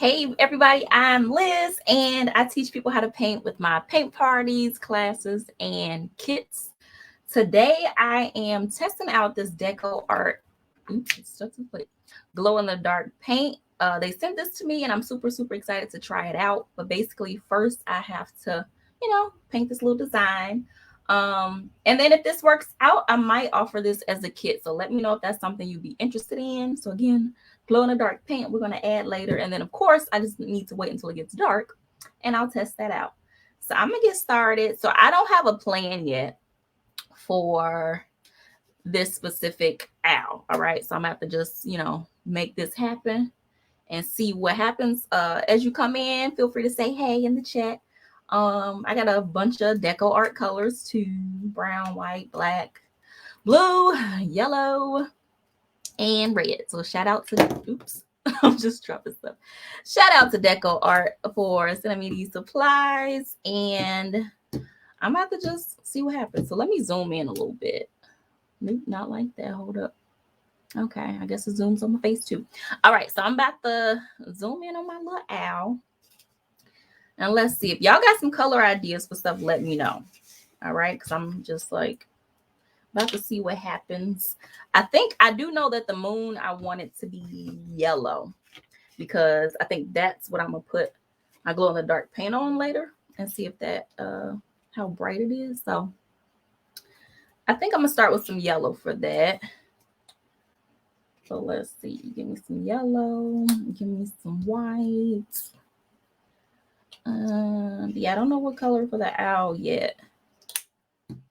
Hey everybody, I'm Liz and I teach people how to paint with my paint parties, classes, and kits. Today I am testing out this DecoArt glow in the dark paint. They sent this to me and I'm super excited to try it out. But basically first I have to, paint this little design. And then if this works out, I might offer this as a kit. So let me know if that's something you'd be interested in. So again, glow in the dark paint we're going to add later, and then of course I just need to wait until it gets dark and I'll test that out. So I'm gonna get started. So I don't have a plan yet for this specific owl. All right, so I'm gonna have to just make this happen and see what happens. As you come in, feel free to say hey in the chat. I got a bunch of DecoArt colors too: brown, white, black, blue, yellow, and red. So shout out to I'm just dropping stuff. Shout out to DecoArt for sending me these supplies, and I'm about to just see what happens. So let me zoom in a little bit. Nope, not like that. Hold up. Okay, I guess it zooms on my face too. All right, so I'm about to zoom in on my little owl. And let's see. If y'all got some color ideas for stuff, let me know. All right, because I'm just like about to see what happens. I think I do know that the moon, I want it to be yellow because I think that's what I'm gonna put my glow in the dark paint on later and see if that how bright it is. So I think I'm gonna start with some yellow for that. So let's see. Give me some yellow. Give me some white. Yeah, I don't know what color for the owl yet.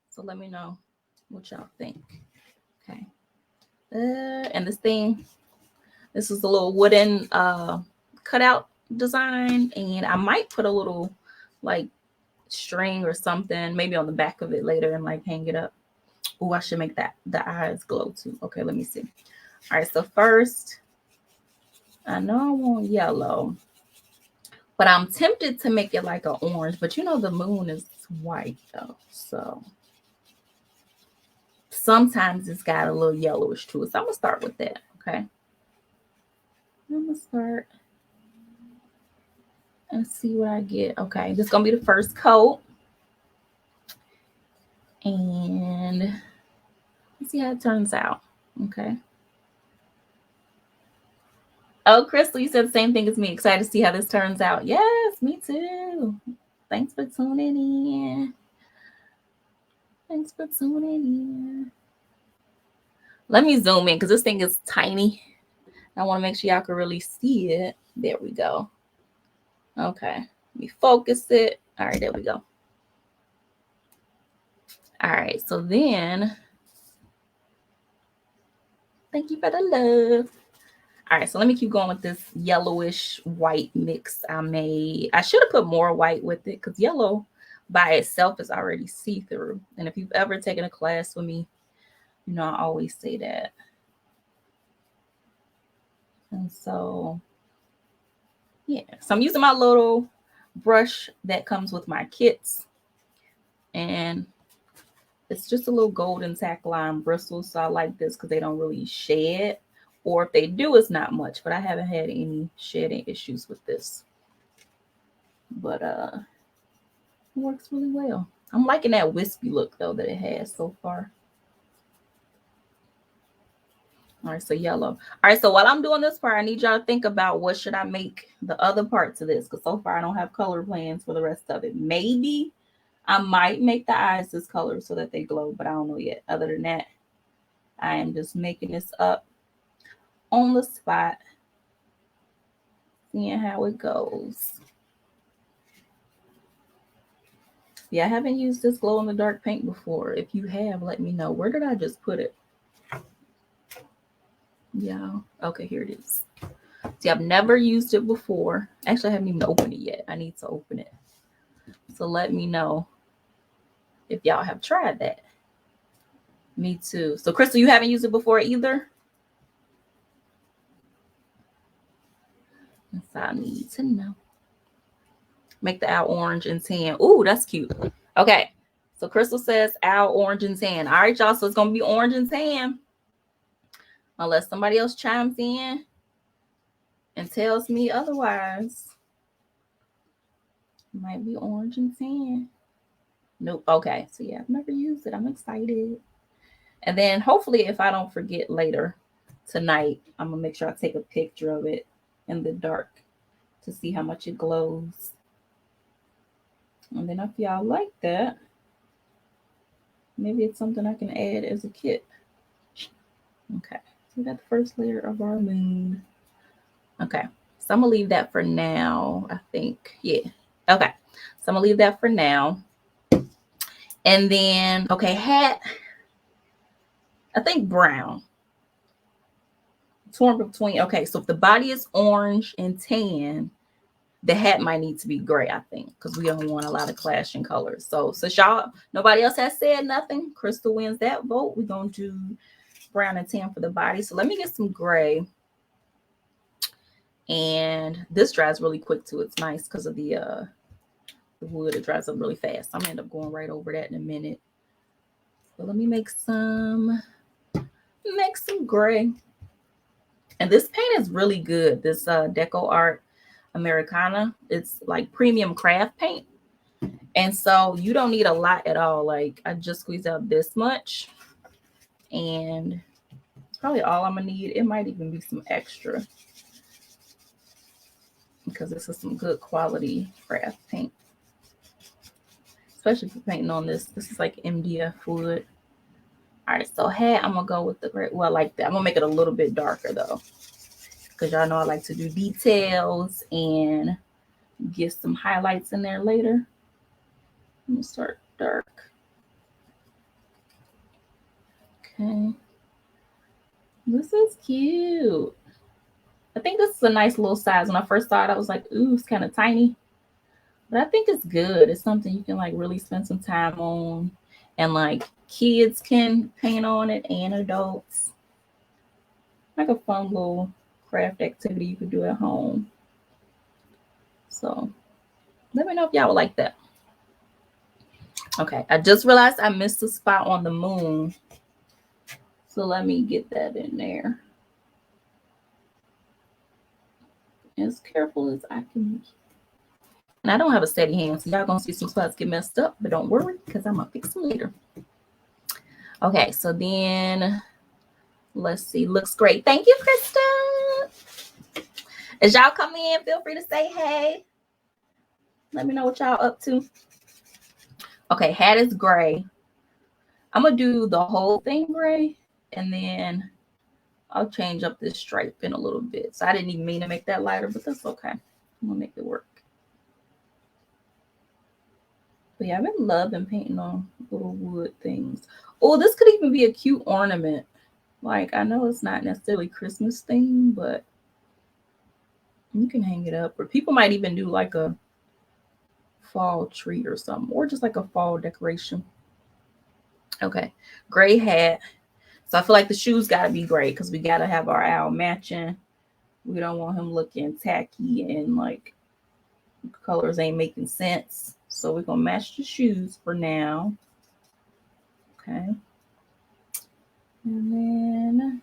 So let me know what y'all think. Okay. And this is a little wooden cutout design, and I might put a little like string or something maybe on the back of it later and like hang it up. Oh, I should make that the eyes glow too. Okay, let me see. All right, so first I know I want yellow, but I'm tempted to make it like an orange, but the moon is white though, so sometimes it's got a little yellowish to it. So I'm gonna start with that. Okay, I'm gonna start and see what I get. Okay, this is gonna be the first coat, and let's see how it turns out. Okay. Oh, Crystal, you said the same thing as me. Excited to see how this turns out. Yes, me too. Thanks for tuning in. Thanks for tuning in. Let me zoom in because this thing is tiny. I want to make sure y'all can really see it. There we go. Okay. Let me focus it. All right, there we go. All right, so then, thank you for the love. All right, so let me keep going with this yellowish white mix I made. I should have put more white with it because yellow by itself is already see-through. And if you've ever taken a class with me, I always say that. And so, yeah. So I'm using my little brush that comes with my kits. And it's just a little golden tack line bristle. So I like this because they don't really shed. Or if they do, it's not much. But I haven't had any shedding issues with this. But it works really well. I'm liking that wispy look, though, that it has so far. All right, so yellow. All right, so while I'm doing this part, I need y'all to think about what should I make the other parts of this, because so far I don't have color plans for the rest of it. Maybe I might make the eyes this color so that they glow, but I don't know yet. Other than that, I am just making this up on the spot, seeing how it goes. Yeah, I haven't used this glow in the dark paint before. If you have, let me know. Where did I just put it? Yeah, okay, here it is. See, I've never used it before. Actually, I haven't even opened it yet. I need to open it. So let me know if y'all have tried that. Me too. So Crystal, you haven't used it before either? So I need to know. Make the owl orange and tan. Ooh, that's cute. Okay. So Crystal says owl orange and tan. All right, y'all. So it's going to be orange and tan. Unless somebody else chimes in and tells me otherwise. It might be orange and tan. Nope. Okay. So yeah, I've never used it. I'm excited. And then hopefully if I don't forget later tonight, I'm gonna make sure I take a picture of it in the dark to see how much it glows. And then if y'all like that, maybe it's something I can add as a kit. Okay, so we got the first layer of our moon. Okay, so I'm gonna leave that for now, I think. Yeah, okay, so I'm gonna leave that for now. And then, okay, hat, I think brown. Torn between, okay, so if the body is orange and tan, the hat might need to be gray, I think, because we don't want a lot of clashing colors. So since y'all, nobody else has said nothing, Crystal wins that vote. We're going to do brown and tan for the body. So let me get some gray. And this dries really quick too. It's nice because of the wood. It dries up really fast. I'm going to end up going right over that in a minute. So let me make some gray. And this paint is really good. This DecoArt Americana. It's like premium craft paint. And so you don't need a lot at all. Like I just squeezed out this much. And it's probably all I'm going to need. It might even be some extra. Because this is some good quality craft paint. Especially for painting on this. This is like MDF wood. All right, so hat, I'm going to go with the gray. Well, like that. I'm going to make it a little bit darker though. Because y'all know I like to do details and get some highlights in there later. I'm going to start dark. Okay. This is cute. I think this is a nice little size. When I first saw it, I was like, ooh, it's kind of tiny. But I think it's good. It's something you can like really spend some time on. And like kids can paint on it and adults. Like a fun little craft activity you could do at home. So let me know if y'all would like that. Okay, I just realized I missed a spot on the moon. So let me get that in there. As careful as I can be. And I don't have a steady hand, so y'all gonna see some spots get messed up, but don't worry, because I'm gonna fix them later. Okay, so then let's see. Looks great. Thank you, Krista. As y'all come in, feel free to say hey. Let me know what y'all up to. Okay, hat is gray. I'm gonna do the whole thing gray, and then I'll change up this stripe in a little bit. So I didn't even mean to make that lighter, but that's okay. I'm gonna make it work. But yeah, I've been loving painting on little wood things. Oh, this could even be a cute ornament. Like, I know it's not necessarily Christmas theme, but you can hang it up. Or people might even do like a fall tree or something, or just like a fall decoration. Okay, gray hat. So I feel like the shoes got to be gray because we got to have our owl matching. We don't want him looking tacky and like colors ain't making sense. So we're going to match the shoes for now. Okay. And then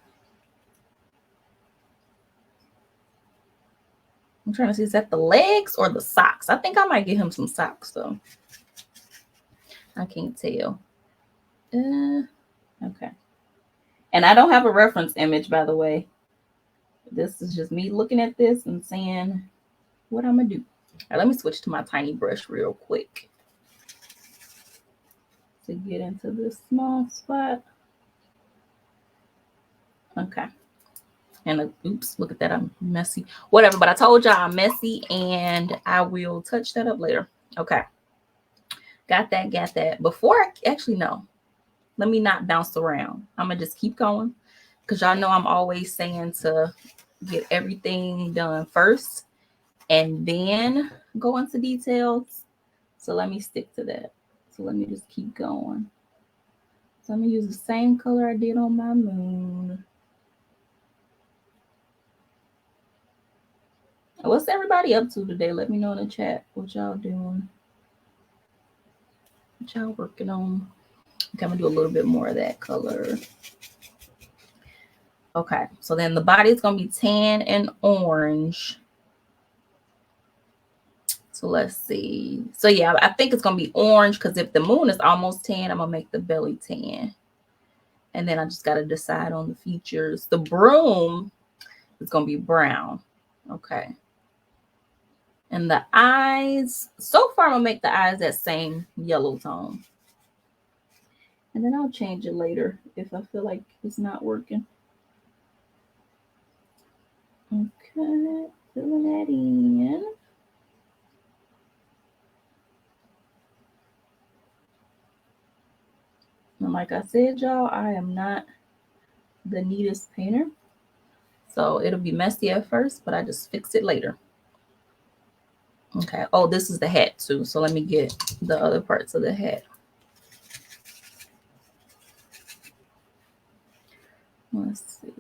I'm trying to see, is that the legs or the socks? I think I might get him some socks though. I can't tell. Okay. And I don't have a reference image, by the way. This is just me looking at this and saying what I'm going to do. All right, let me switch to my tiny brush real quick to get into this small spot. Okay. And oops, look at that. I'm messy. Whatever. But I told y'all I'm messy and I will touch that up later. Okay. Got that. Before I actually know, let me not bounce around. I'm going to just keep going because y'all know I'm always saying to get everything done first and then go into details. So let me stick to that. So let me just keep going. So I'm going to use the same color I did on my moon. What's everybody up to today? Let me know in the chat what y'all doing. What y'all working on. Okay, I'm going to do a little bit more of that color. Okay, so then the body is going to be tan and orange. So let's see. So yeah, I think it's going to be orange because if the moon is almost tan, I'm going to make the belly tan. And then I just got to decide on the features. The broom is going to be brown. Okay. And the eyes, so far I'm going to make the eyes that same yellow tone. And then I'll change it later if I feel like it's not working. Okay, filling that in. And like I said, y'all, I am not the neatest painter. So it'll be messy at first, but I just fix it later. Okay. Oh, this is the hat too. So let me get the other parts of the hat. Let's see.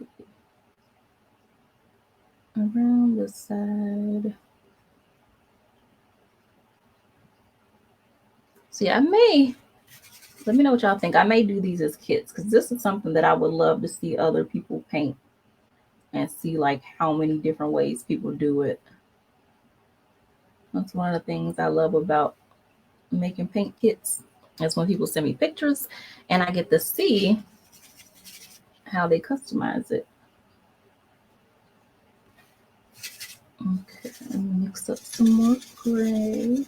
Around the side. See, I may, let me know what y'all think. I may do these as kits because this is something that I would love to see other people paint and see like how many different ways people do it. That's one of the things I love about making paint kits. Is when people send me pictures and I get to see how they customize it. Okay, let me mix up some more gray.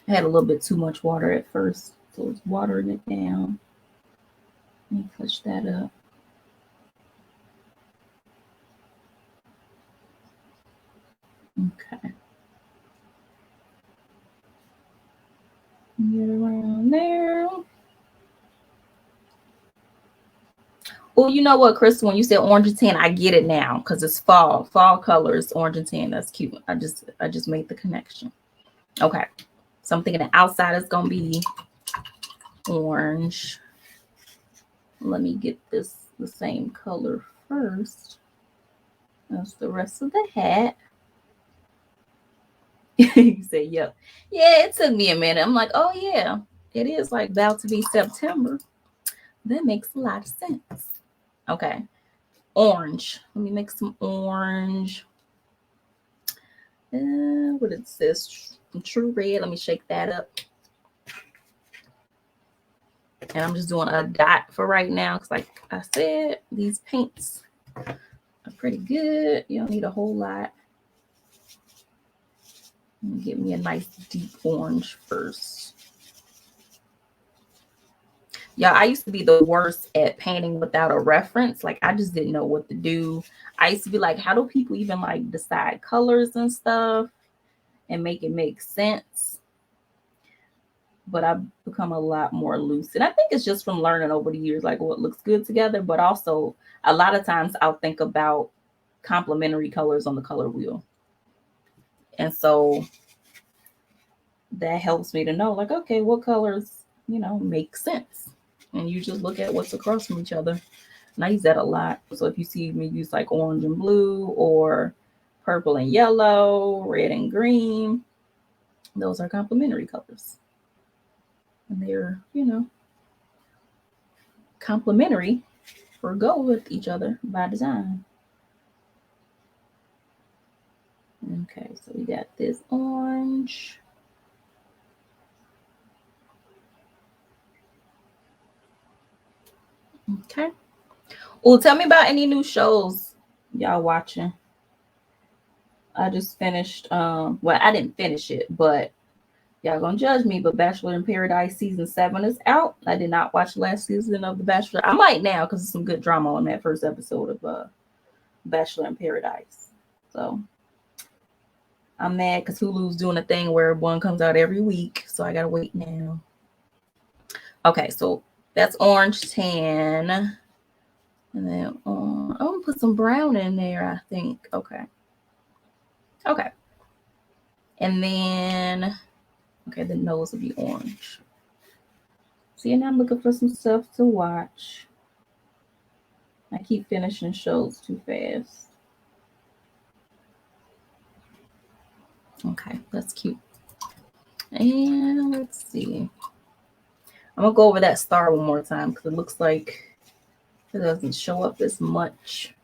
I had a little bit too much water at first, so it's watering it down. Let me push that up. Okay. Get around there. Well, you know what, Crystal, when you said orange and tan, I get it now because it's fall. Fall colors, orange and tan. That's cute. I just made the connection. Okay. So I'm thinking the outside is gonna be orange. Let me get this the same color first. That's the rest of the hat. You say, yep. Yeah, it took me a minute. I'm like, oh yeah, it is like about to be September. That makes a lot of sense. Okay. Orange. Let me make some orange. What it says, true red. Let me shake that up. And I'm just doing a dot for right now because like I said, these paints are pretty good. You don't need a whole lot. Get me a nice deep orange first. Yeah, I used to be the worst at painting without a reference. Like I just didn't know what to do. I used to be like, how do people even like decide colors and stuff and make it make sense? But I've become a lot more lucid. I think it's just from learning over the years, like what looks good together. But also a lot of times I'll think about complementary colors on the color wheel. And so that helps me to know like, okay, what colors, you know, make sense. And you just look at what's across from each other. And I use that a lot. So if you see me use like orange and blue or purple and yellow, red and green, those are complementary colors. And they're, you know, complementary or go with each other by design. Okay, so we got this orange. Okay. Well, tell me about any new shows y'all watching. I just finished, well, I didn't finish it, but y'all gonna judge me, but Bachelor in Paradise season 7 is out. I did not watch last season of The Bachelor. I might now because there's some good drama on that first episode of Bachelor in Paradise. So I'm mad because Hulu's doing a thing where one comes out every week, so I gotta wait now. Okay, so that's orange tan, and then I'm gonna put some brown in there. I think. Okay. And then, okay, the nose will be orange. See, and I'm looking for some stuff to watch. I keep finishing shows too fast. Okay, that's cute. And let's see. I'm gonna go over that star one more time because it looks like It doesn't show up as much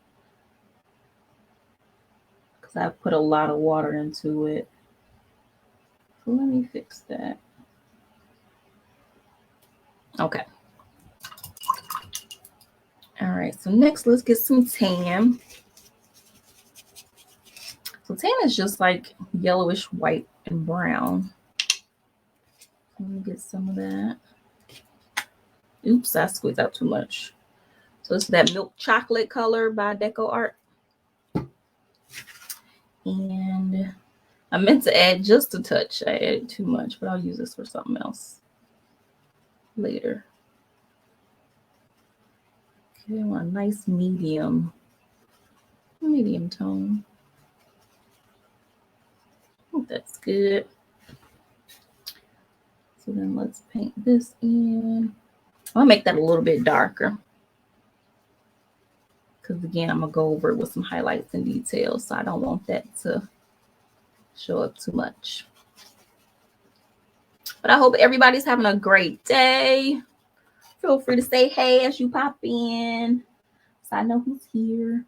because I put a lot of water into it. So let me fix that. Okay. All right, so next let's get some tan. So tan is just like yellowish white and brown. Let me get some of that. Oops, I squeezed out too much. So it's that milk chocolate color by DecoArt. And I meant to add just a touch. I added too much, but I'll use this for something else later. Okay, I want a nice medium tone. I think that's good. So then let's paint this in. I'll make that a little bit darker. Because again, I'm going to go over it with some highlights and details. So I don't want that to show up too much. But I hope everybody's having a great day. Feel free to say hey as you pop in, so I know who's here.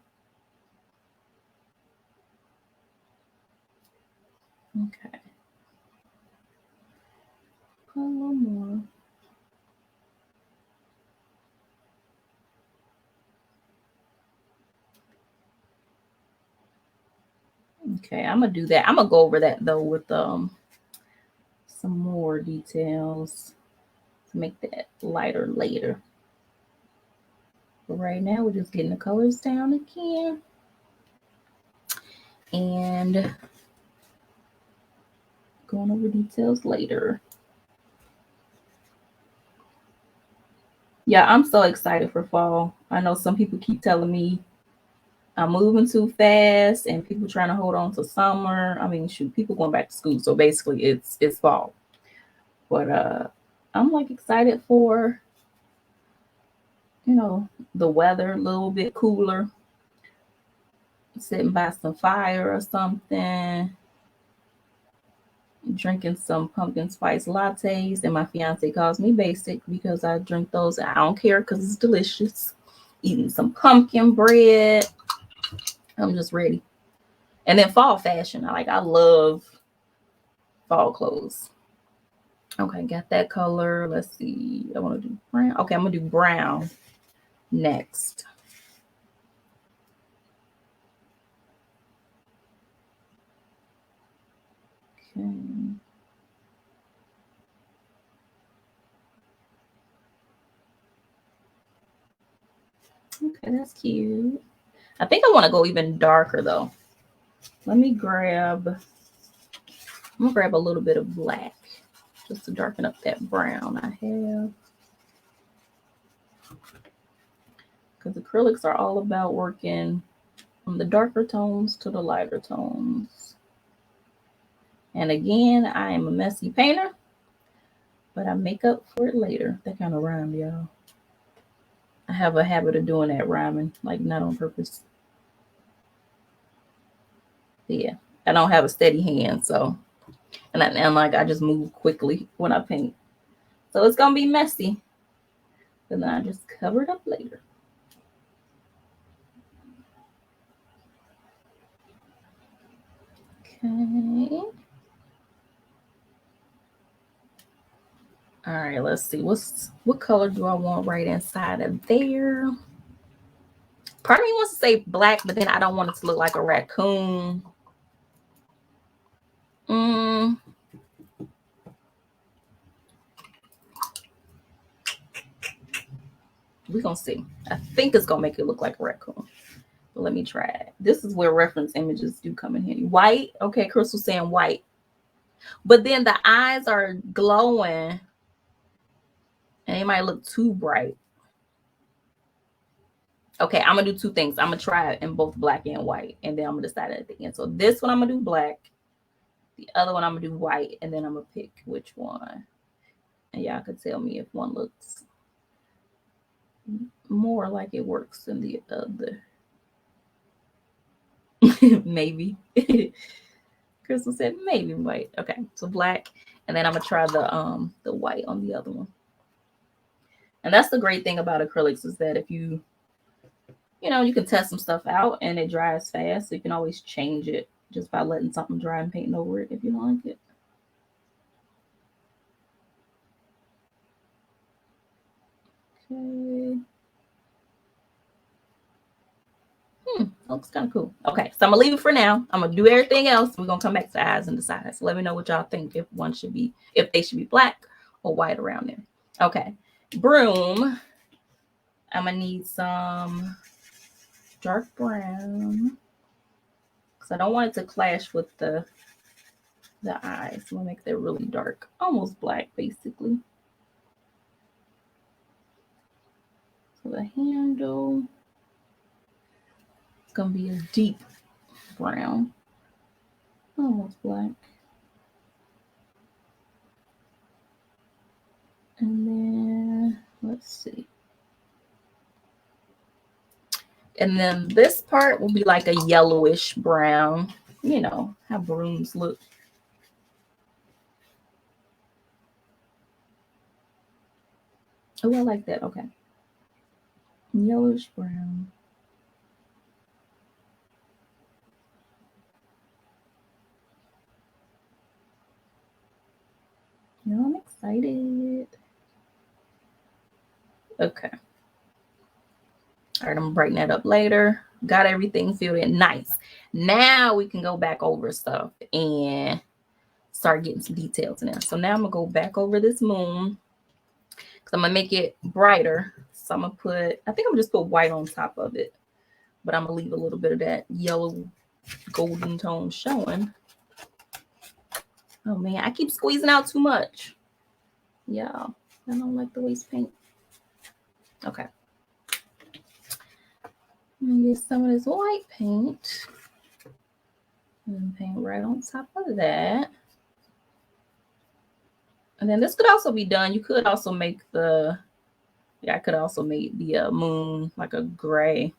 Okay. Put a little more. Okay, I'm gonna do that. I'm gonna go over that though with some more details to make that lighter later. But right now we're just getting the colors down again. And going over details later. Yeah, I'm so excited for fall. I know some people keep telling me I'm moving too fast and people trying to hold on to summer. I mean, shoot, people going back to school. So basically it's fall. But I'm like excited for, you know, the weather a little bit cooler. Sitting by some fire or something. Drinking some pumpkin spice lattes. And my fiance calls me basic because I drink those. I don't care because it's delicious. Eating some pumpkin bread. I'm just ready. And then fall fashion. I love fall clothes. Okay, got that color. Let's see. I want to do brown. Okay, I'm going to do brown next. Okay. Okay, that's cute. I think I want to go even darker though. Let me grab, I'm gonna grab a little bit of black just to darken up that brown I have. Because acrylics are all about working from the darker tones to the lighter tones. And again, I am a messy painter, but I make up for it later. That kind of rhymed, y'all. I have a habit of doing that rhyming, like not on purpose. Yeah, I don't have a steady hand, so and I just move quickly when I paint, so it's gonna be messy. But then I just cover it up later. Okay. All right, let's see. What color do I want right inside of there? Part of me wants to say black, but then I don't want it to look like a raccoon. We're gonna see. I think it's gonna make it look like a raccoon. But let me try it. This is where reference images do come in handy. White. Okay, Crystal's saying white. But then the eyes are glowing and they might look too bright. Okay, I'm gonna do two things. I'm gonna try it in both black and white, and then I'm gonna decide at the end. So this one I'm gonna do black, the other one I'm gonna do white, and then I'm gonna pick which one. And y'all can tell me if one looks more like it works than the other. Maybe. Crystal said maybe white. Okay, so black, and then I'm gonna try the white on the other one. And that's the great thing about acrylics is that if you you know, you can test some stuff out and it dries fast. So you can always change it just by letting something dry and painting over it if you don't like it. Okay. Looks kind of cool. Okay, so I'm gonna leave it for now. I'm gonna do everything else. We're gonna come back to eyes and decide. So let me know what y'all think if they should be black or white around there. Okay, broom. I'm gonna need some dark brown because I don't want it to clash with the eyes. So I'm gonna make that really dark, almost black, basically. So the handle is gonna be a deep brown, almost black. And then let's see. And then this part will be like a yellowish brown, you know, how brooms look. Oh, I like that. Okay. Yellowish brown. You know, I'm excited. Okay. All right, I'm gonna brighten that up later. Got everything filled in nice. Now we can go back over stuff and start getting some details in there. So now I'm gonna go back over this moon because I'm gonna make it brighter. So I'm gonna I think I'm gonna just put white on top of it, but I'm gonna leave a little bit of that yellow golden tone showing. Oh man, I keep squeezing out too much. Yeah, I don't like the waste paint. Okay. I'm gonna get some of this white paint and paint right on top of that. And then this could also be done. You could also make I could also make the moon like a gray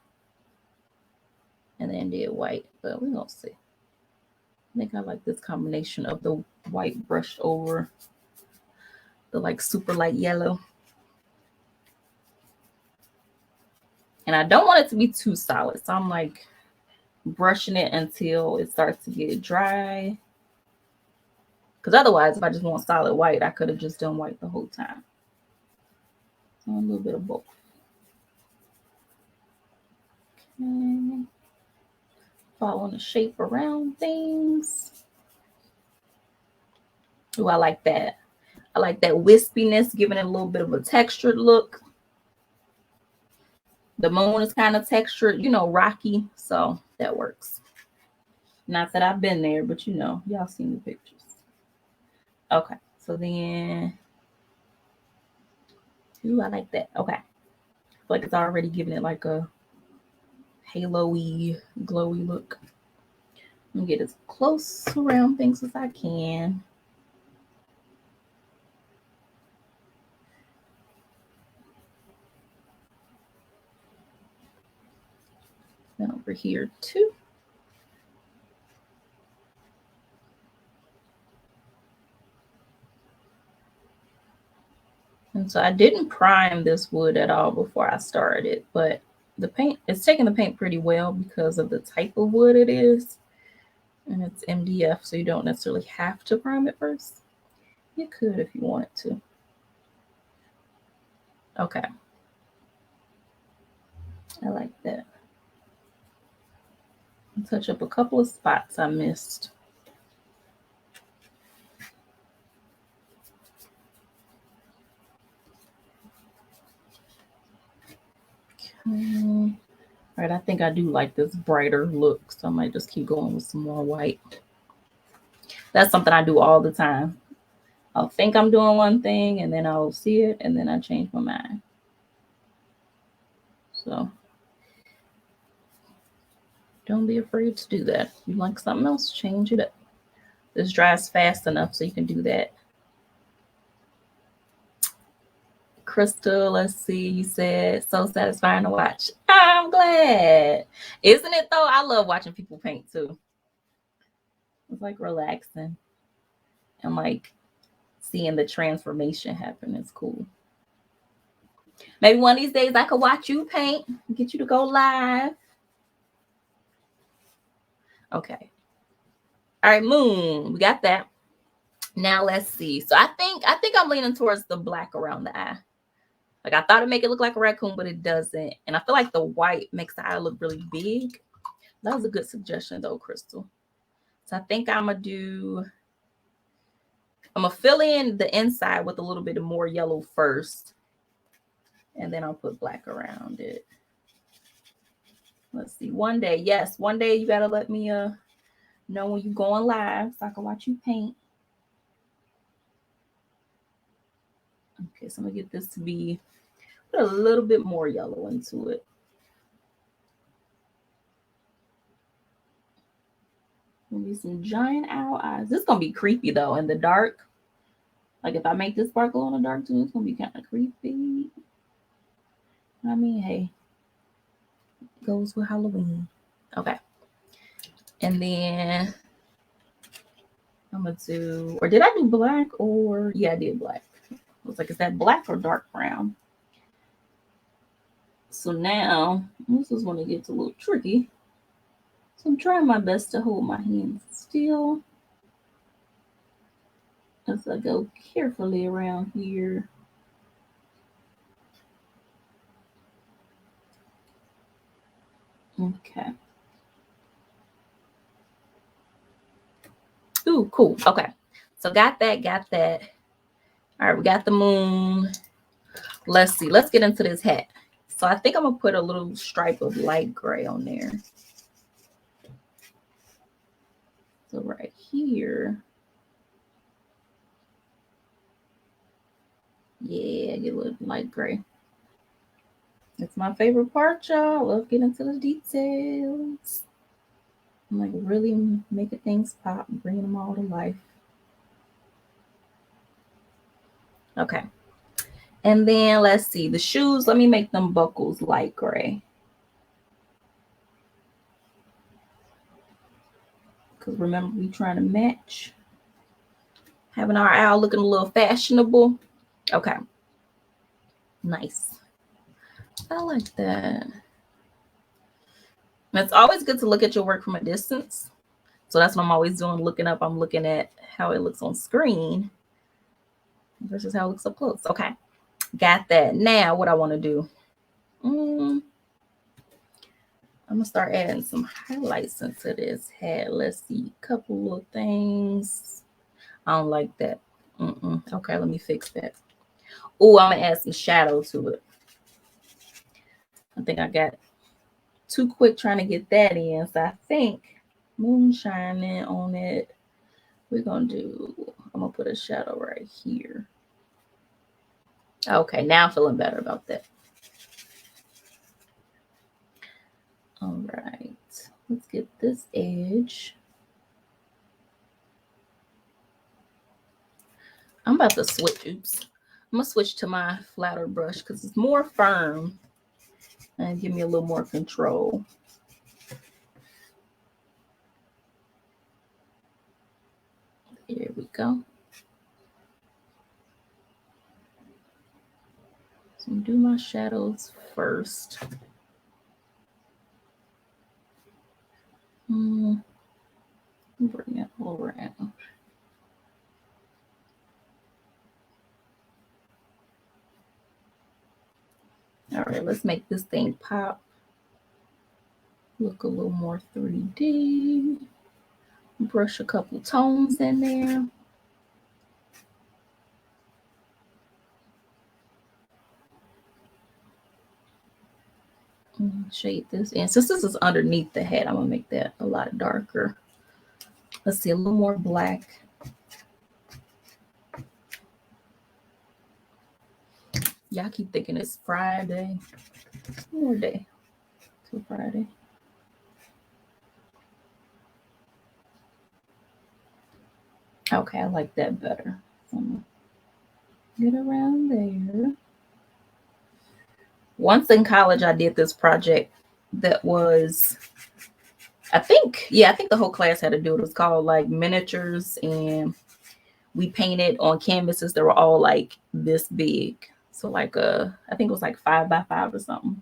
and then did white, but we're gonna see. I think I like this combination of the white brushed over the like super light yellow. And I don't want it to be too solid. So I'm like brushing it until it starts to get dry. Because otherwise, if I just want solid white, I could have just done white the whole time. So a little bit of both. Okay. Following the shape around things. Oh, I like that. I like that wispiness, giving it a little bit of a textured look. The moon is kind of textured, you know, rocky. So that works. Not that I've been there, but you know, y'all seen the pictures. Okay, so then, ooh, I like that. Okay, I feel like it's already giving it like a halo-y, glowy look. I'm gonna get as close around things as I can. Then over here too. And so I didn't prime this wood at all before I started, but the paint, it's taking the paint pretty well because of the type of wood it is. And it's MDF, so you don't necessarily have to prime it first. You could if you wanted to. Okay. I like that. I'll touch up a couple of spots I missed. Okay. All right, I think I do like this brighter look, so I might just keep going with some more white. That's something I do all the time. I'll think I'm doing one thing, and then I'll see it, and then I change my mind. So don't be afraid to do that. If you like something else, change it up. This dries fast enough so you can do that. Crystal, let's see, you said so satisfying to watch. I'm glad. Isn't it though? I love watching people paint too. It's like relaxing. And like seeing the transformation happen is cool. Maybe one of these days I could watch you paint, get you to go live. Okay. All right, moon. We got that. Now let's see. So I think I'm leaning towards the black around the eye. Like I thought it'd make it look like a raccoon, but it doesn't. And I feel like the white makes the eye look really big. That was a good suggestion though, Crystal. So I think I'm gonna fill in the inside with a little bit more yellow first. And then I'll put black around it. Let's see. One day you gotta let me know when you're going live so I can watch you paint. Okay, so I'm gonna get this to be put a little bit more yellow into it. Maybe some giant owl eyes. This is gonna be creepy though in the dark. Like if I make this sparkle in the dark too, it's gonna be kind of creepy. I mean, hey, it goes with Halloween. Okay. And then I'm gonna do, or did I do black or, yeah, I did black. I was like, is that black or dark brown? So now, this is when it gets a little tricky. So I'm trying my best to hold my hands still as I go carefully around here. Okay. Ooh, cool. Okay. So got that. All right, we got the moon. Let's see. Let's get into this hat. So I think I'm going to put a little stripe of light gray on there. So right here. Yeah, get a little light gray. It's my favorite part, y'all. I love getting into the details. I'm like really making things pop, bringing them all to life. Okay. And then let's see, the shoes, let me make them buckles light gray. Because remember, we trying to match. Having our owl looking a little fashionable. Okay. Nice. I like that. And it's always good to look at your work from a distance. So that's what I'm always doing, looking up. I'm looking at how it looks on screen versus how it looks up close. Okay. Got that. Now what I want to do. I'm going to start adding some highlights into this hat. Let's see. A couple of things. I don't like that. Okay, let me fix that. Oh, I'm going to add some shadow to it. I think I got too quick trying to get that in. So I think moonshining on it. I'm going to put a shadow right here. Okay, now I'm feeling better about that. All right, let's get this edge. I'm about to switch. Oops. I'm going to switch to my flatter brush because it's more firm and give me a little more control. Here we go. So I'm do my shadows first. Bring it all around. All right, let's make this thing pop. Look a little more 3D. Brush a couple tones in there. Shade this in. Since this is underneath the head, I'm going to make that a lot darker. Let's see, a little more black. Y'all keep thinking it's Friday. One more day till Friday. Okay, I like that better. So I'm gonna get around there. Once in college, I did this project that was, I think the whole class had to do it. It was called like miniatures, and we painted on canvases that were all like this big. So like I think it was like 5 by 5 or something.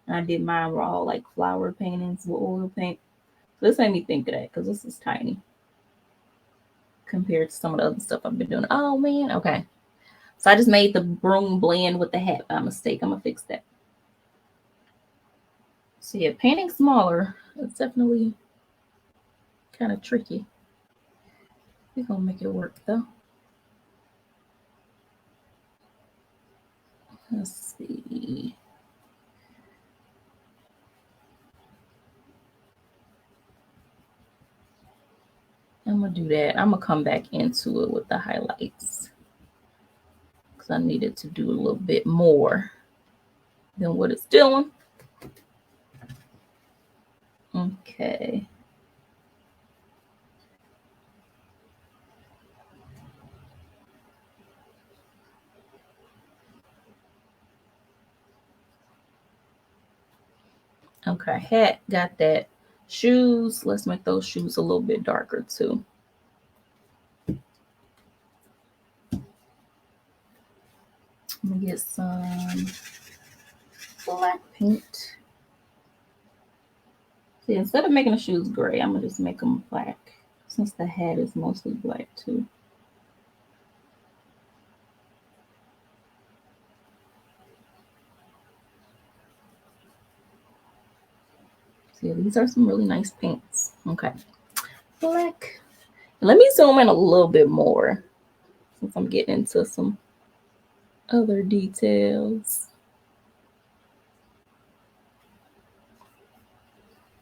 And I did mine were all like flower paintings with oil paint. So this made me think of that because this is tiny compared to some of the other stuff I've been doing. Oh man, okay. So I just made the broom blend with the hat by mistake. I'm gonna fix that. So yeah, painting smaller, it's definitely kind of tricky. We're gonna make it work though. Let's see. I'm gonna do that. I'm gonna come back into it with the highlights because I needed to do a little bit more than what it's doing. Okay. Okay, hat, got that. Shoes, let's make those shoes a little bit darker too. I'm gonna get some black paint. See, instead of making the shoes gray, I'm gonna just make them black since the hat is mostly black too. See, these are some really nice paints. Okay, black. Let me zoom in a little bit more since I'm getting into some other details.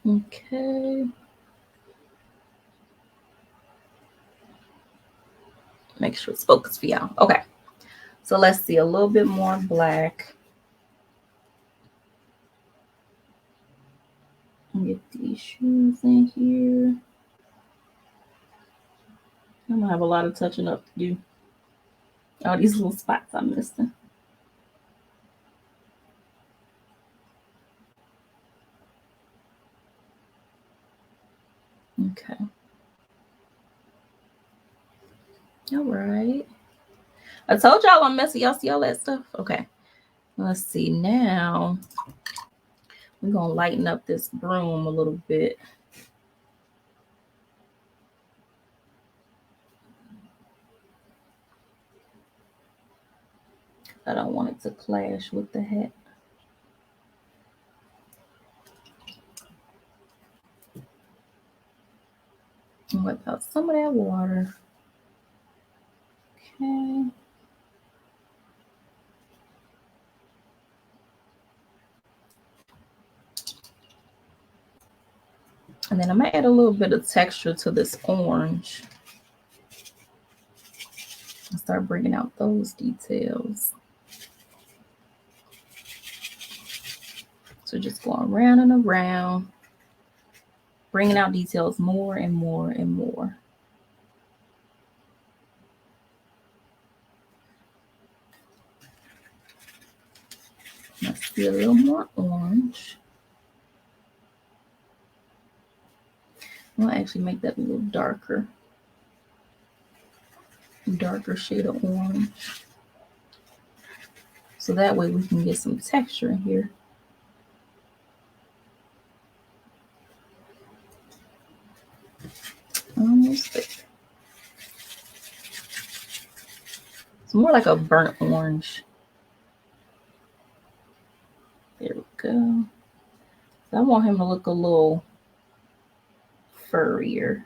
Okay. Make sure it's focused for y'all. Okay. So let's see a little bit more black. Get these shoes in here. I'm gonna have a lot of touching up to do. All these little spots I'm missing. Okay. All right. I told y'all I'm messy. Y'all see all that stuff? Okay. Let's see now. We're gonna lighten up this broom a little bit. I don't want it to clash with the hat. Wipe out some of that water. Okay. And then I'm gonna add a little bit of texture to this orange. And start bringing out those details. So just going around and around, bringing out details more and more and more. Let's see a little more orange. I'll actually make that a little darker. Darker shade of orange. So that way we can get some texture in here. Almost there. It's more like a burnt orange. There we go. So I want him to look a little furrier.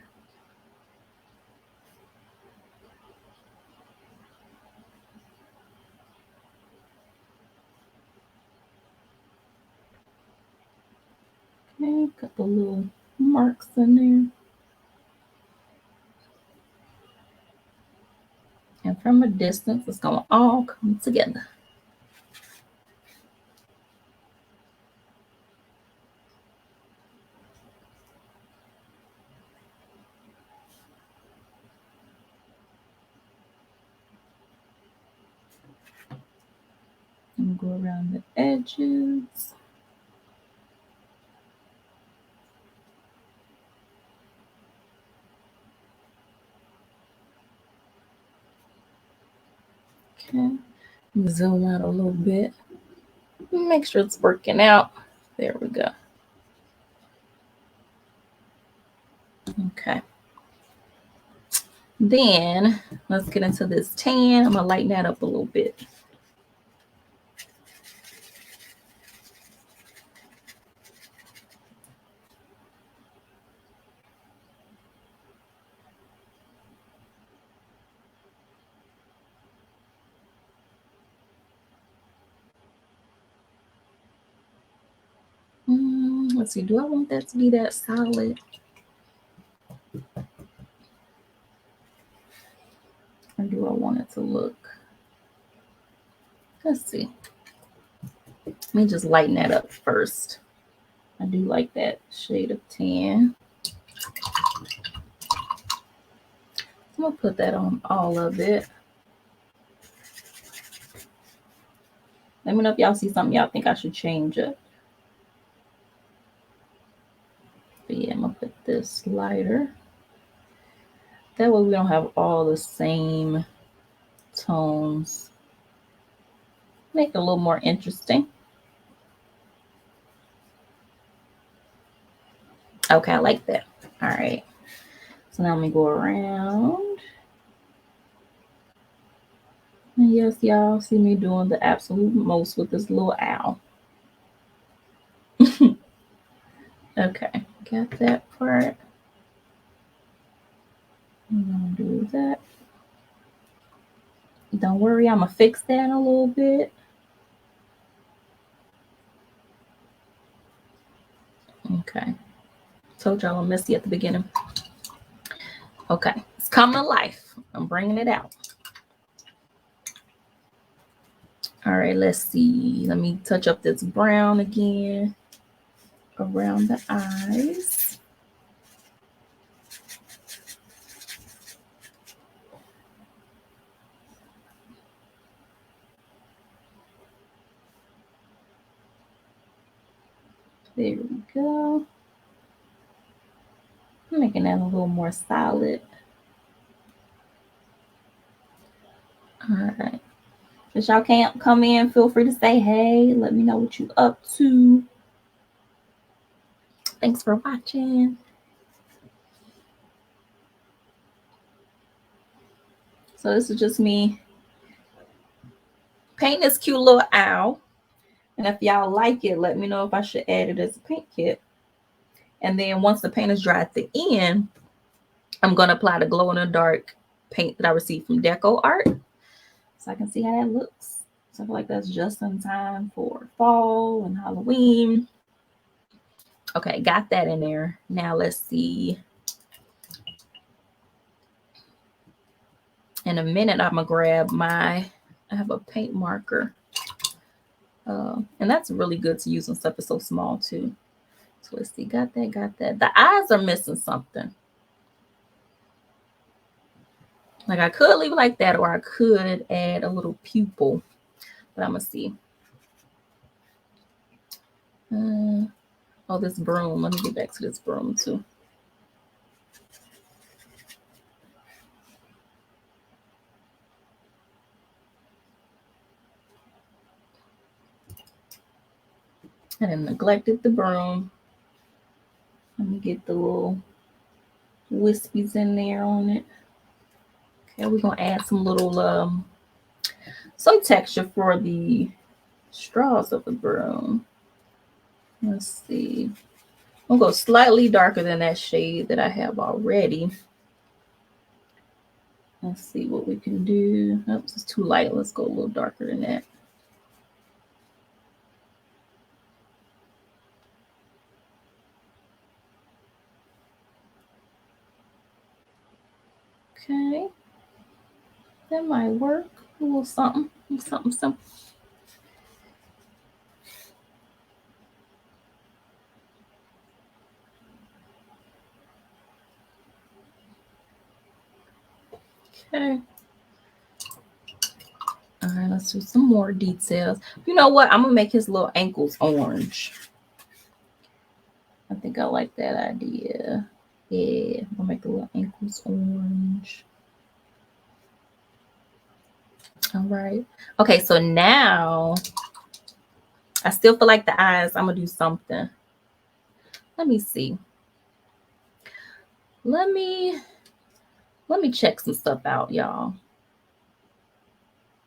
Okay, a couple little marks in there. And from a distance, it's going to all come together. And go around the edges. Okay. Zoom out a little bit. Make sure it's working out. There we go. Okay. Then let's get into this tan. I'm gonna lighten that up a little bit. Let's see, do I want that to be that solid? Or do I want it to look? Let's see. Let me just lighten that up first. I do like that shade of tan. I'm gonna put that on all of it. Let me know if y'all see something y'all think I should change up. But yeah, I'm gonna put this lighter. That way we don't have all the same tones. Make it a little more interesting. Okay, I like that. All right. So now let me go around. And yes, y'all see me doing the absolute most with this little owl. Okay, got that part. I'm gonna do that. Don't worry, I'm gonna fix that in a little bit. Okay. Told y'all I'm messy at the beginning. Okay, it's coming to life. I'm bringing it out. All right, let's see. Let me touch up this brown again around the eyes. There we go. I'm making that a little more solid. All right. If y'all can't come in, feel free to say hey. Let me know what you up to. Thanks for watching. So this is just me painting this cute little owl. And if y'all like it, let me know if I should add it as a paint kit. And then once the paint is dry at the end, I'm going to apply the glow in the dark paint that I received from DecoArt, so I can see how that looks. So I feel like that's just in time for fall and Halloween. Okay, got that in there. Now let's see. In a minute, I'm gonna grab I have a paint marker. And that's really good to use when stuff is so small too. So let's see, got that. The eyes are missing something. Like I could leave it like that, or I could add a little pupil, but I'm gonna see. Oh, this broom. Let me get back to this broom too. I done neglected the broom. Let me get the little wispies in there on it. Okay, we're gonna add some little some texture for the straws of the broom. Let's see. I'm gonna go slightly darker than that shade that I have already. Let's see what we can do. Oops, it's too light. Let's go a little darker than that. Okay, that might work. A little something simple. Okay. All right, let's do some more details. You know what? I'm gonna make his little ankles orange. I think I like that idea. Yeah, I'm gonna make the little ankles orange. All right. Okay, so now I still feel like the eyes, I'm gonna do something. Let me see. Let me check some stuff out, y'all.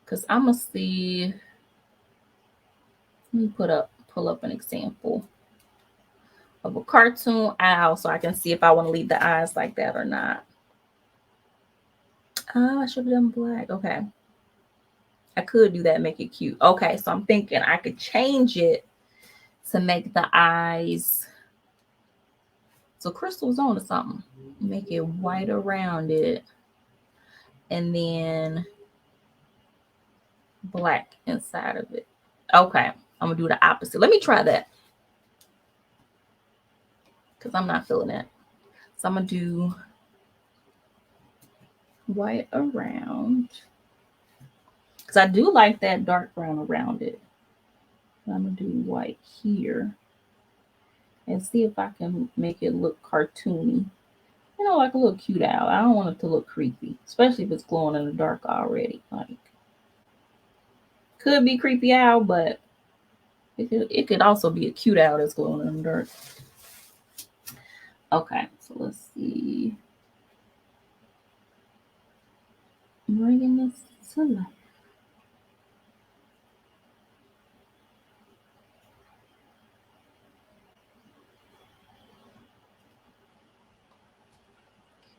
Cause I'm gonna see. Let me pull up an example of a cartoon owl so I can see if I want to leave the eyes like that or not. Oh, I should have done black. Okay. I could do that, make it cute. Okay, so I'm thinking I could change it to make the eyes. So Crystal's on to something. Make it white around it. And then black inside of it. Okay, I'm gonna do the opposite. Let me try that. Because I'm not feeling it. So I'm gonna do white around. Because I do like that dark brown around it. I'm gonna do white here. And see if I can make it look cartoony. You know, like a little cute owl. I don't want it to look creepy, especially if it's glowing in the dark already. Like, could be creepy owl, but it could also be a cute owl that's glowing in the dark. Okay, so let's see. Bringing this to life.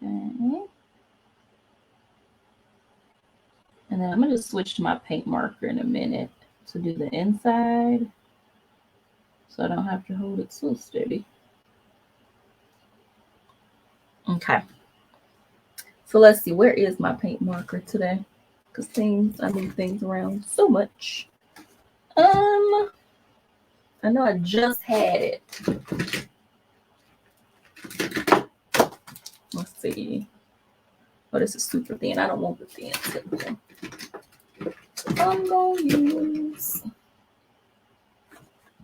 Okay. And then I'm going to just switch to my paint marker in a minute to do the inside so I don't have to hold it so steady. Okay. So let's see, where is my paint marker today? Because I move things around so much. I know I just had it. Let's see. Oh, this is super thin. I don't want the thin tip. I'm gonna use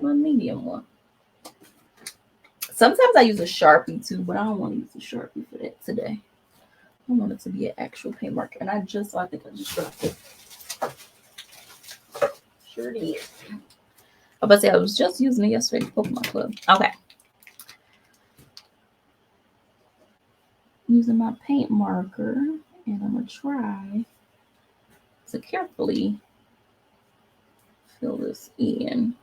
my medium one. Sometimes I use a Sharpie too, but I don't want to use a Sharpie for that today. I want it to be an actual paint marker. And I think I just dropped it. Sure did. I was about to say I was just using it yesterday for Pokemon Club. Okay. Using my paint marker, and I'm gonna try to carefully fill this in.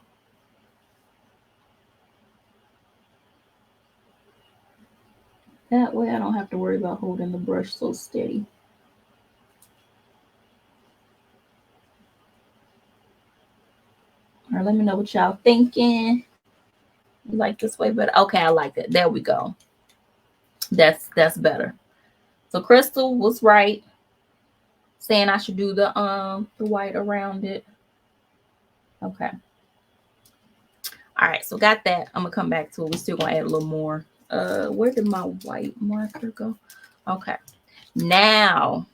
That way I don't have to worry about holding the brush so steady. All right, let me know what y'all thinking. You like this way better? Okay, I like it. There we go. That's better. So Crystal was right, saying I should do the white around it. Okay. All right, so got that. I'm gonna come back to it. We're still gonna add a little more. Where did my white marker go? Okay. Now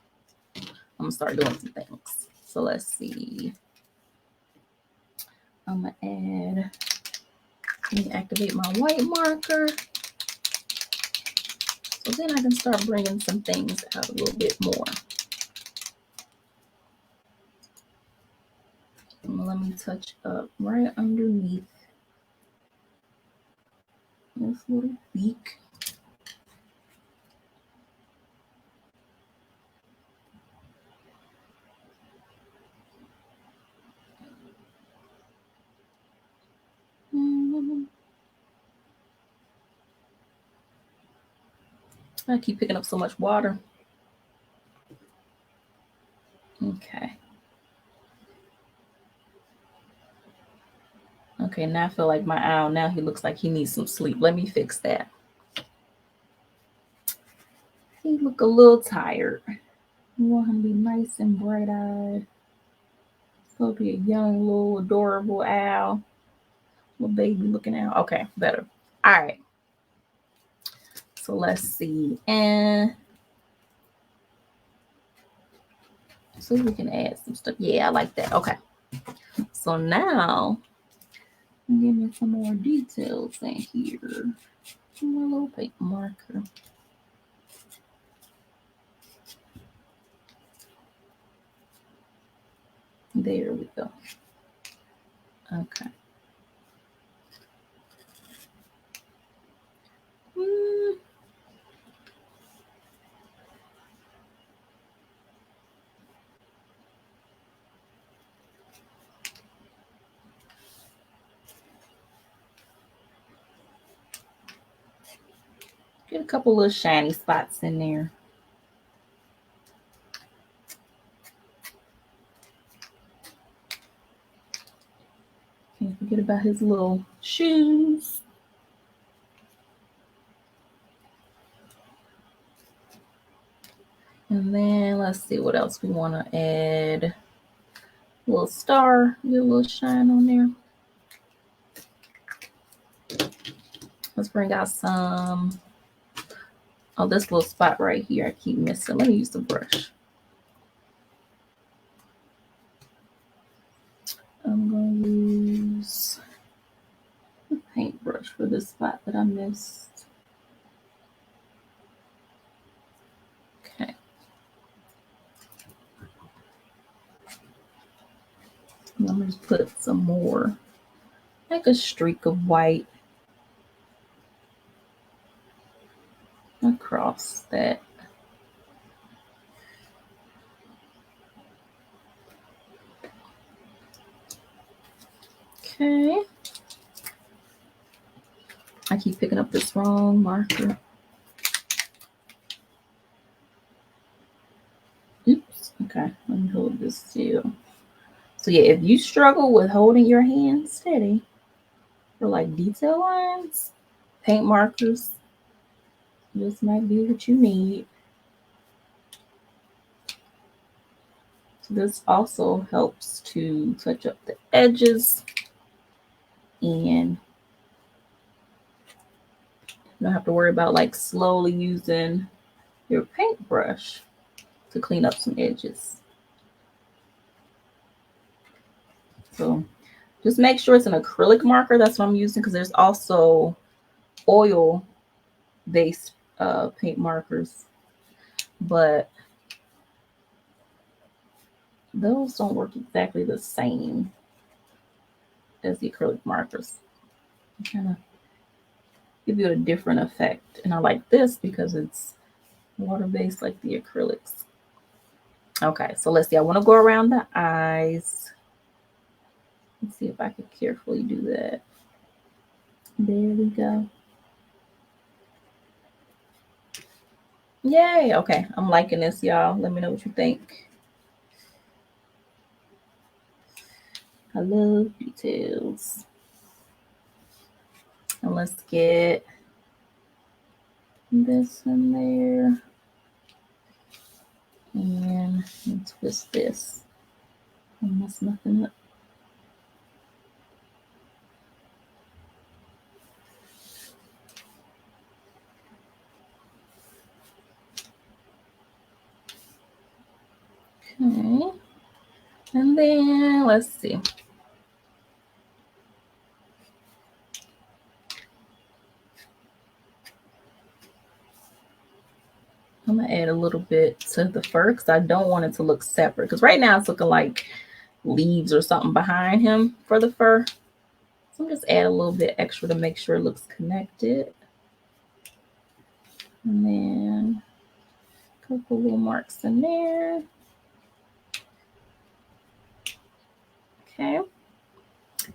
I'm gonna start doing some things. So let's see. I'm gonna activate my white marker. So then I can start bringing some things out a little bit more. Let me touch up right underneath this little beak. I keep picking up so much water. Okay. Okay, now I feel like my owl, now he looks like he needs some sleep. Let me fix that. He look a little tired. We want him to be nice and bright-eyed. He'll be a young, little, adorable owl. Little baby looking owl. Okay, better. All right. So let's see. And so we can add some stuff. Yeah, I like that. Okay. So now, give me some more details in here. My little paint marker. There we go. Okay. Get a couple little shiny spots in there. Can't forget about his little shoes. And then let's see what else we want to add. A little star, get a little shine on there. Let's bring out some. Oh, this little spot right here I keep missing. Let me use the brush. I'm going to use a paintbrush for this spot that I missed. Okay. I'm going to just put some more, like a streak of white across that. Okay. I keep picking up this wrong marker. Oops. Okay. Let me hold this still. So yeah, if you struggle with holding your hand steady for like detail lines, paint markers, this might be what you need. So this also helps to touch up the edges, and you don't have to worry about like slowly using your paintbrush to clean up some edges. So just make sure it's an acrylic marker. That's what I'm using, because there's also oil-based paint markers, but those don't work exactly the same as the acrylic markers. They kind of give you a different effect. And I like this because it's water-based like the acrylics. Okay, so let's see. I want to go around the eyes. Let's see if I can carefully do that. There we go. Yay. Okay, I'm liking this, y'all. Let me know what you think. I love details. And let's get this in there. And twist this. Don't mess nothing up. Okay. And then let's see. I'm gonna add a little bit to the fur because I don't want it to look separate. Because right now it's looking like leaves or something behind him for the fur. So I'm just add a little bit extra to make sure it looks connected. And then a couple little marks in there. Okay.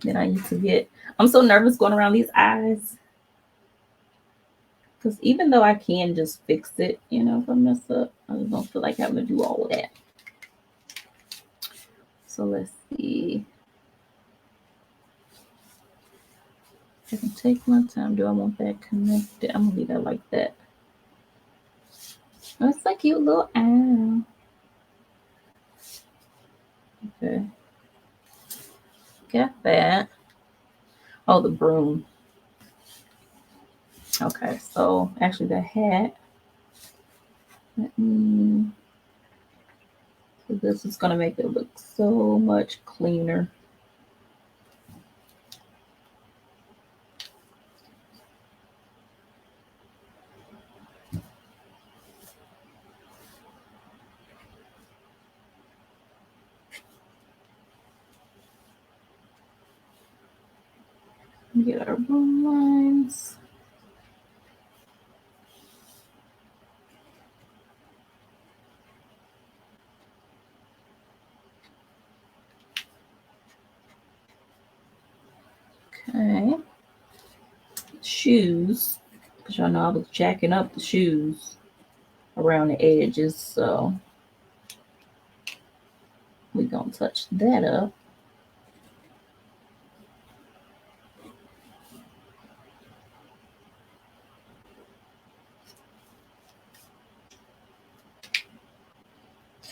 Then I need to get, I'm so nervous going around these eyes. Because even though I can just fix it, you know, if I mess up, I just don't feel like having to do all of that. So let's see. I can take my time. Do I want that connected? I'm gonna leave that like that. That's a cute little owl. Okay. Got that. Oh, the broom. Okay, so actually the hat. So this is gonna make it look so much cleaner. Get our bone lines. Okay. Shoes, because y'all know I was jacking up the shoes around the edges, so we're gonna touch that up.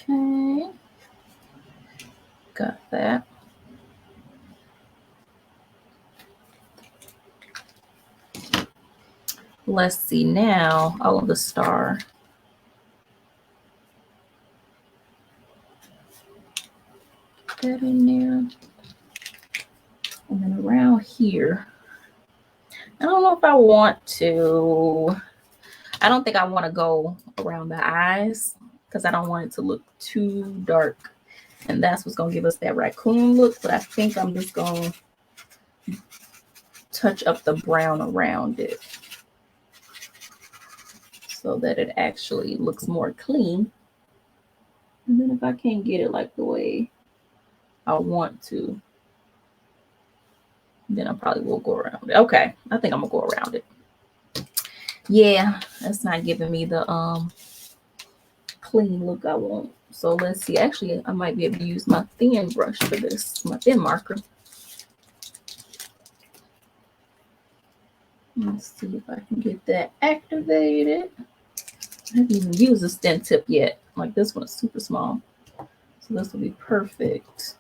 Okay, got that. Let's see now. Oh, the star. Put that in there. And then around here, I don't know if I want to. I don't think I want to go around the eyes because I don't want it to look too dark. And that's what's going to give us that raccoon look. But I think I'm just going to touch up the brown around it so that it actually looks more clean. And then if I can't get it like the way I want to, then I probably will go around it. Okay, I think I'm gonna go around it. Yeah, that's not giving me the clean look I want. So let's see. Actually, I might be able to use my thin brush for this, my thin marker. Let's see if I can get that activated. I haven't even used this thin tip yet. Like this one is super small. So this will be perfect.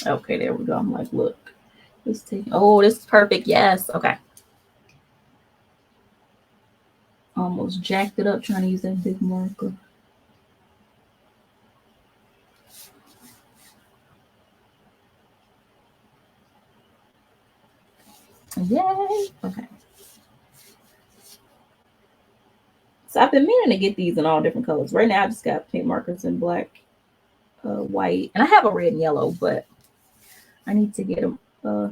Okay, there we go. I'm like, look. Let's take, oh, this is perfect. Yes. Okay. Almost jacked it up trying to use that big marker. Yay. Okay. So I've been meaning to get these in all different colors. Right now I just got paint markers in black, white, and I have a red and yellow, but I need to get a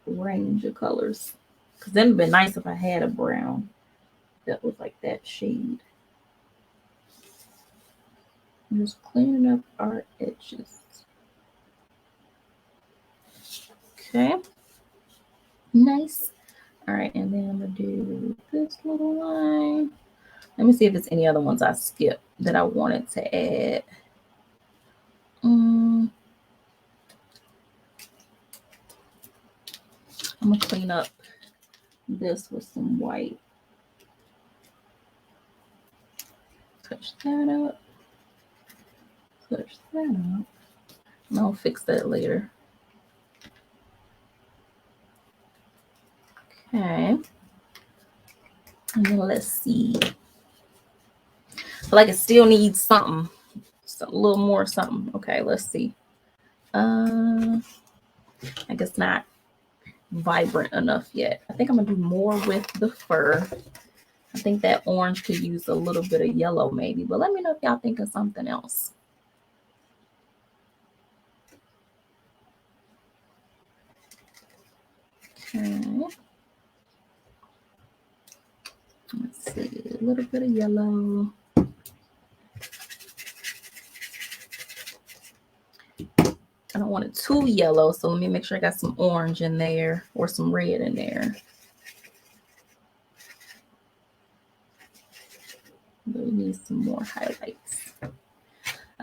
range of colors. Because then it'd been nice if I had a brown that was like that shade. I'm just cleaning up our edges. Okay. Nice. All right, and then I'm gonna do this little line. Let me see if there's any other ones I skipped that I wanted to add. I'm gonna clean up this with some white. Touch that up. Touch that up. And I'll fix that later. Okay. And then let's see. I feel like it still needs something. Just a little more something. Okay, let's see. I guess not vibrant enough yet. I think I'm gonna do more with the fur. I think that orange could use a little bit of yellow maybe, but let me know if y'all think of something else. Okay. Let's see, a little bit of yellow. I don't want it too yellow, so let me make sure I got some orange in there or some red in there. But we need some more highlights.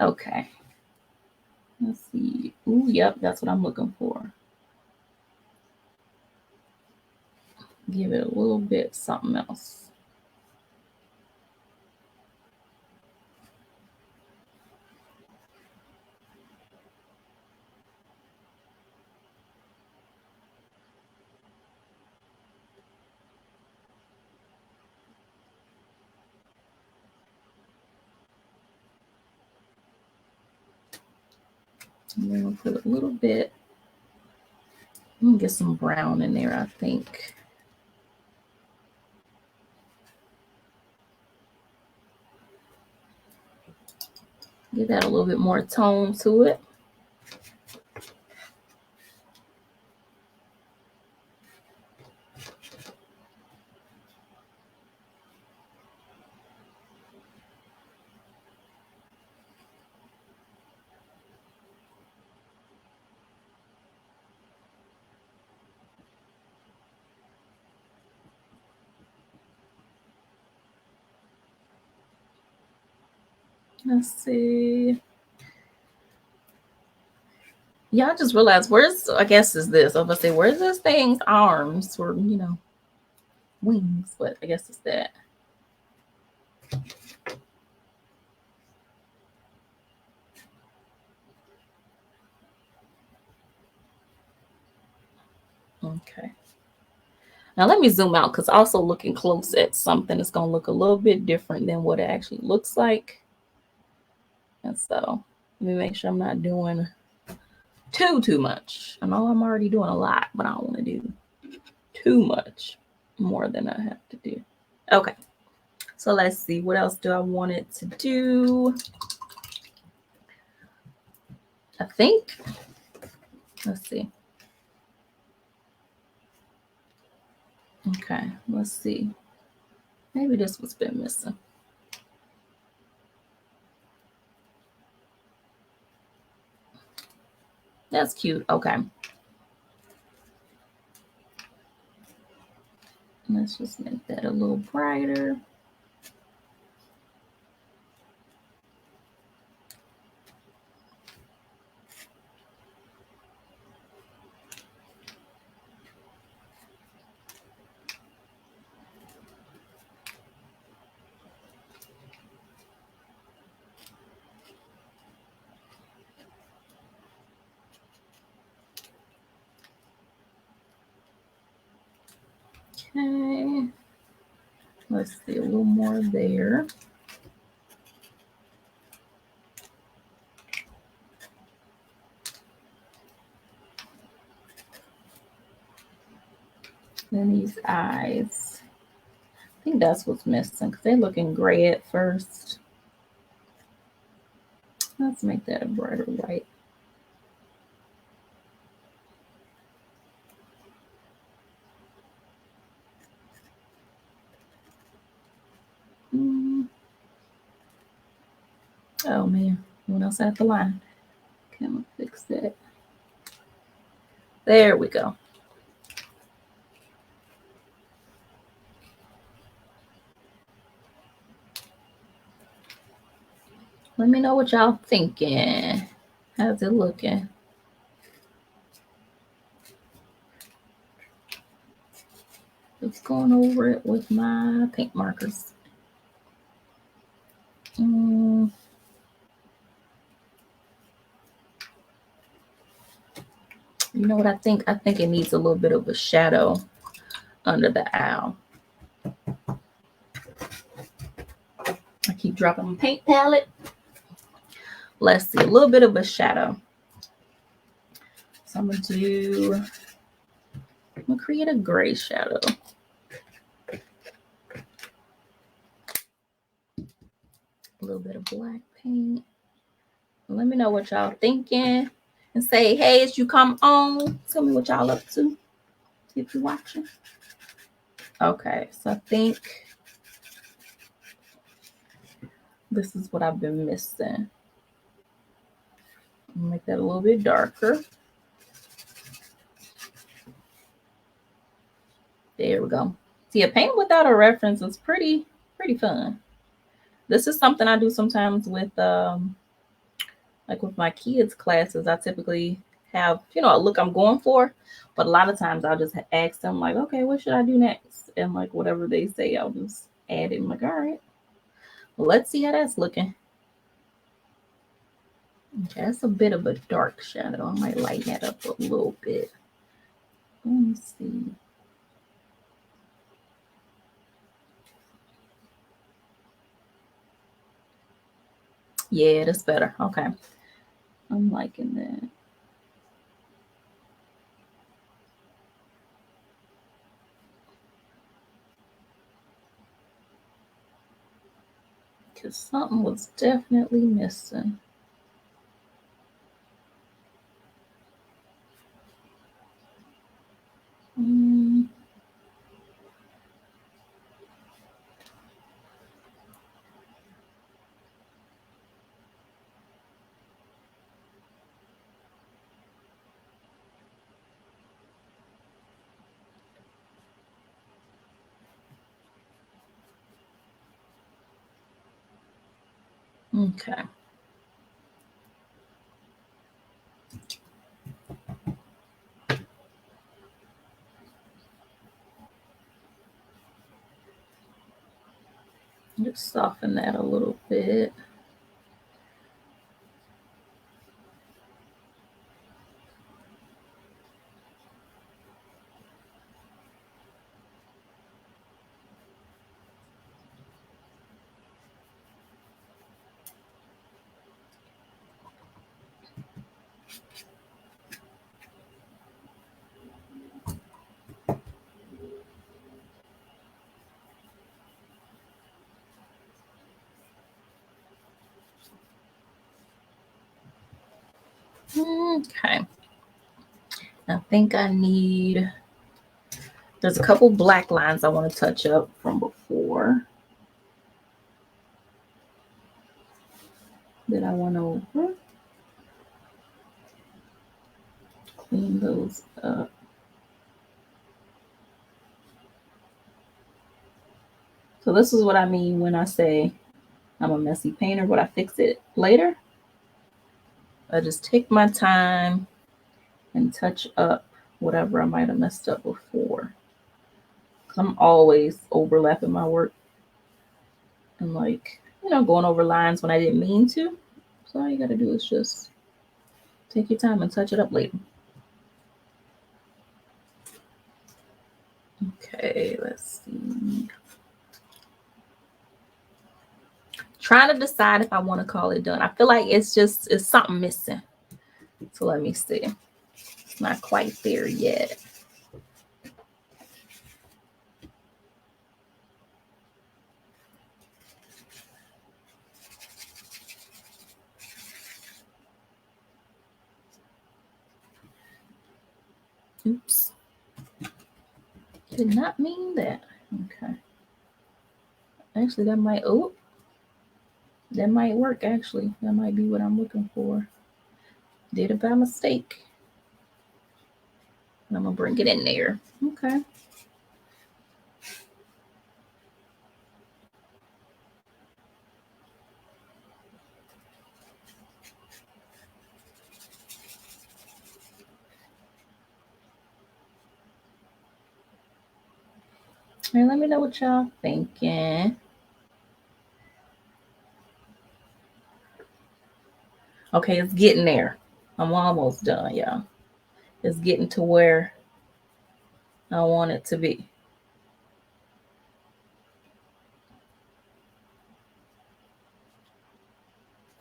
Okay. Let's see. Ooh, yep, that's what I'm looking for. Give it a little bit something else. And then we'll put a little bit. I'm gonna get some brown in there, I think. Give that a little bit more tone to it. Let's see. Yeah, I just realized I guess is this. I was gonna say, where's this thing's arms or, wings? But I guess it's that. Okay. Now let me zoom out because also looking close at something is going to look a little bit different than what it actually looks like. And so let me make sure I'm not doing too much. I know I'm already doing a lot, but I don't want to do too much more than I have to do. Okay. So let's see. What else do I want it to do? I think, let's see. Okay, let's see. Maybe this was been missing. That's cute. Okay. Let's just make that a little brighter. Okay. Let's see, a little more there. Then these eyes. I think that's what's missing because they're looking gray at first. Let's make that a brighter white. Oh man, what else at the line? Can we fix that? There we go. Let me know what y'all thinking. How's it looking? Just going over it with my paint markers. You know what I think? I think it needs a little bit of a shadow under the owl. I keep dropping my paint palette. Let's see, a little bit of a shadow. So I'm gonna create a gray shadow. A little bit of black paint. Let me know what y'all thinking and say, hey, as you come on, tell me what y'all up to if you're watching. Okay, so I think this is what I've been missing. Make that a little bit darker. There we go. See, a paint without a reference is pretty fun. This is something I do sometimes with like with my kids' classes. I typically have, a look I'm going for, but a lot of times I'll just ask them like, okay, what should I do next? And like whatever they say, I'll just add it. I'm like, all right, well, let's see how that's looking. Okay, that's a bit of a dark shadow. I might lighten that up a little bit. Let me see. Yeah, that's better. Okay. I'm liking that. Because something was definitely missing. Okay. Let's soften that a little bit. Okay. I think I need, there's a couple black lines I want to touch up from before that I went over. Clean those up. So this is what I mean when I say I'm a messy painter, but I fix it later. I just take my time and touch up whatever I might have messed up before. I'm always overlapping my work and going over lines when I didn't mean to. So all you gotta do is just take your time and touch it up later. Okay, let's see. Trying to decide if I want to call it done. I feel like it's something missing. So let me see. It's not quite there yet. Oops. Did not mean that. Okay. Actually, that might work actually. That might be what I'm looking for. Did it by mistake. And I'm gonna bring it in there. Okay. All right, let me know what y'all thinking. Okay, it's getting there. I'm almost done, y'all. It's getting to where I want it to be.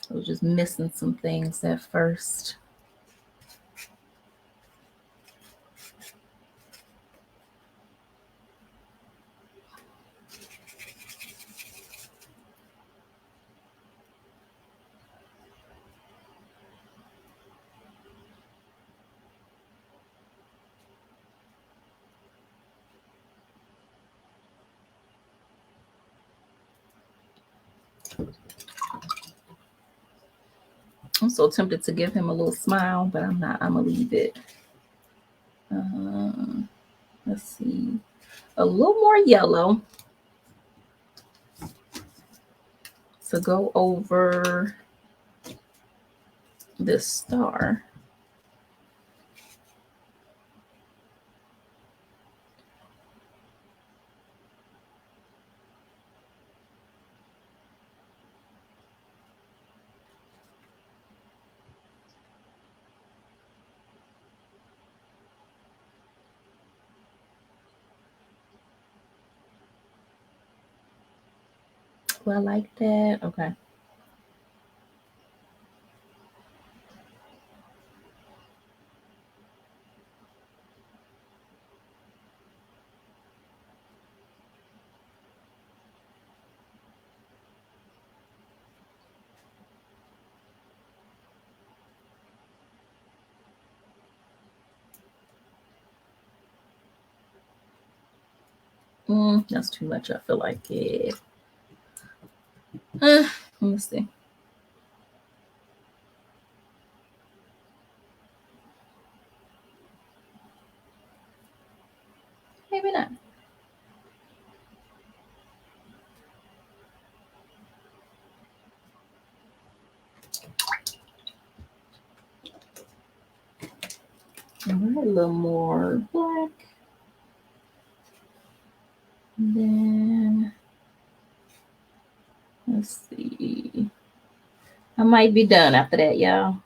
I was just missing some things at first. I'm so tempted to give him a little smile, but I'm not. I'm gonna leave it. Let's see. A little more yellow to go over this star. Do I like that? Okay. That's too much. I feel like it. Let me see. Maybe not. All right, a little more black. And then, let's see. I might be done after that, y'all.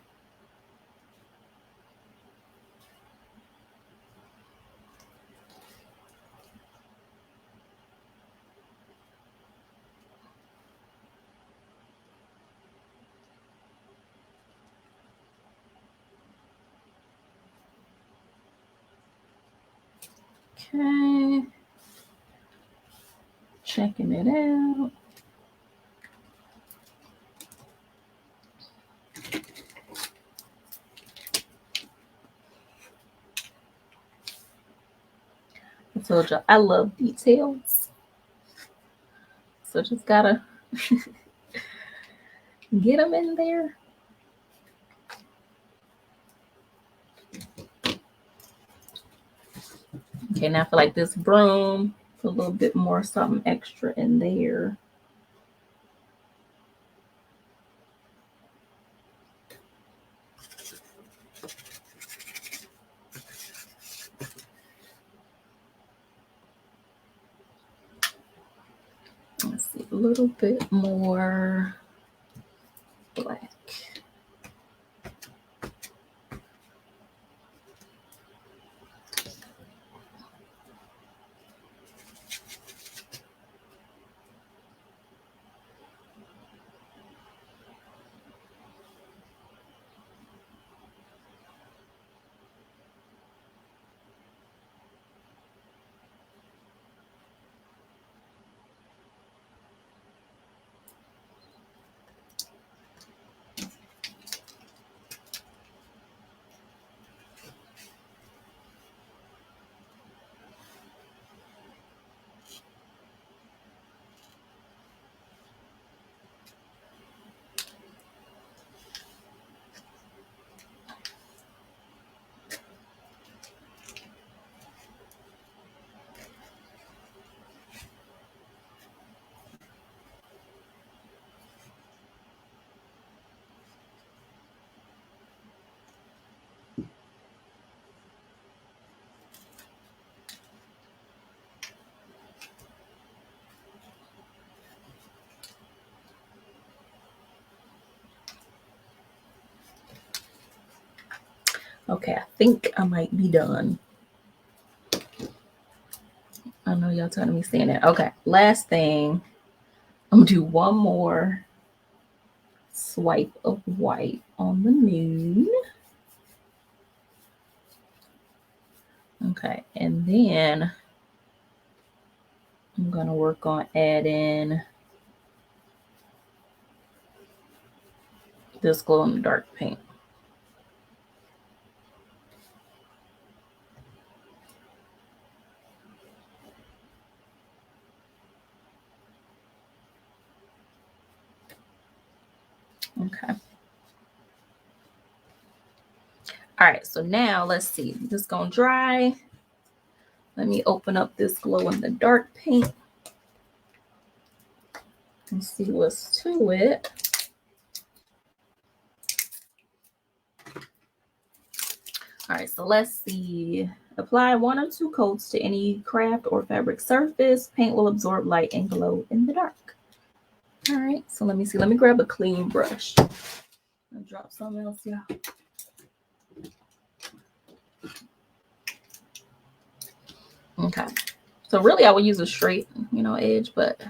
Okay. Checking it out. I told you I love details. So just gotta get them in there. Okay, now I feel like this broom, put a little bit more something extra in there. Let's see, a little bit more black. Okay, I think I might be done. I know y'all telling me saying that. Okay, last thing. I'm gonna do one more swipe of white on the moon. Okay, and then I'm gonna work on adding this glow in the dark paint. Okay. All right, so now let's see. This is gonna dry. Let me open up this glow in the dark paint and see what's to it. All right, so let's see. Apply 1 or 2 coats to any craft or fabric surface. Paint will absorb light and glow in the dark. All right, so let me see. Let me grab a clean brush. I'll drop something else, y'all. Okay, so really I would use a straight, edge, but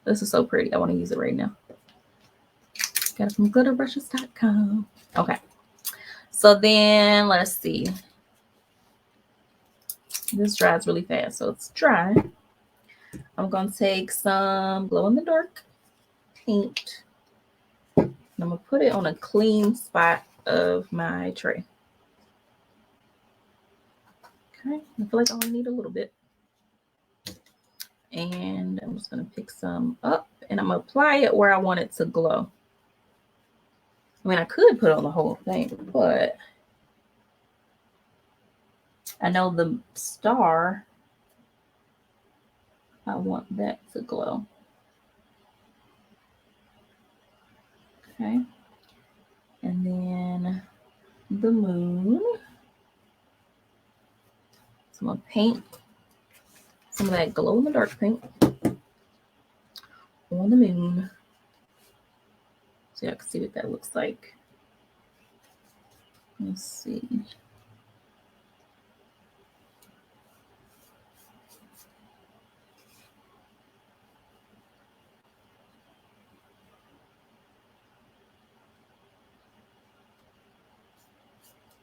this is so pretty. I want to use it right now. Got it from glitterbrushes.com. Okay, so then let's see. This dries really fast, so it's dry. I'm gonna take some glow in the dark paint and I'm gonna put it on a clean spot of my tray. Okay, I feel like I only need a little bit. And I'm just gonna pick some up and I'm gonna apply it where I want it to glow. I mean, I could put on the whole thing, but I know the star, I want that to glow. Okay. And then the moon. So I'm gonna paint some of that glow in the dark paint on the moon. So y'all can see what that looks like. Let's see.